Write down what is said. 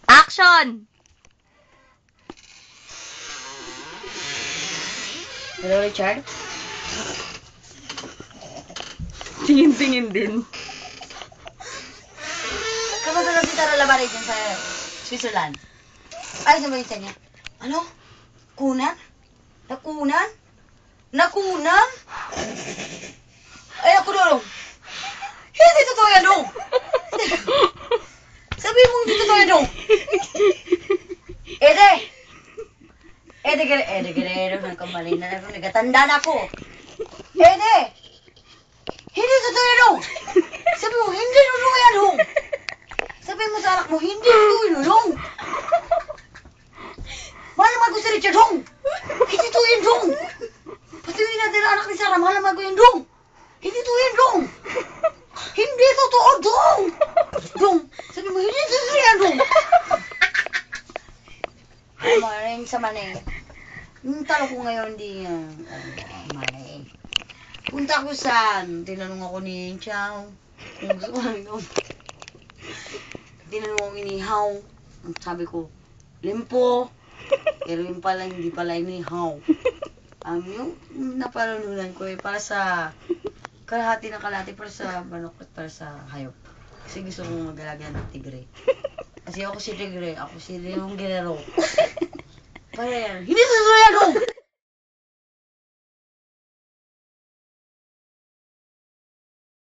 Action! Hello, Richard? Tingin-tingin din. Kamusta na si Tara Labaray dyan sa Switzerland? Ay, sa balita niya. Ano? Kunan? Nakunan? Nakunan? Ay, ako doon. Hindi totoo yan, dong. Sabi mo hindi totoo yan, dong. Ede! Ede, nagkamali na ako. Nagatanda na ako. Ede! Hindi totoo yan, dong. Sabi mo, hindi totoo yan, dong. Sabi mo sa anak mo, hindi totoo yan, dong. Mahal naman ko si Richard, dong. Hindi totoo yan, dong. Patuloy natin ang anak ni Sarah, mahal naman ko yan, dong. Hindi totoo yan, dong. Hindi totoo, dong. Dong, sabi mo, hindi totoo yan, dong. Ay, maraming sa mani. Yung talo ko ngayon, hindi mani. Punta ko saan? Tinanong ako ni Chow. Kung gusto ko lang yun. Tinanong ako inihaw. Sabi ko, limpo. Pero yung pala, hindi pala inihaw. Yung napanalunan ko para sa kalahati na kalahati, para sa manok at para sa hayop. Kasi gusto kong mag-alaga ng tigre. Kasi ako si tigre, ako si Leong Guerrero. Para yan, hindi totoo yan, dong!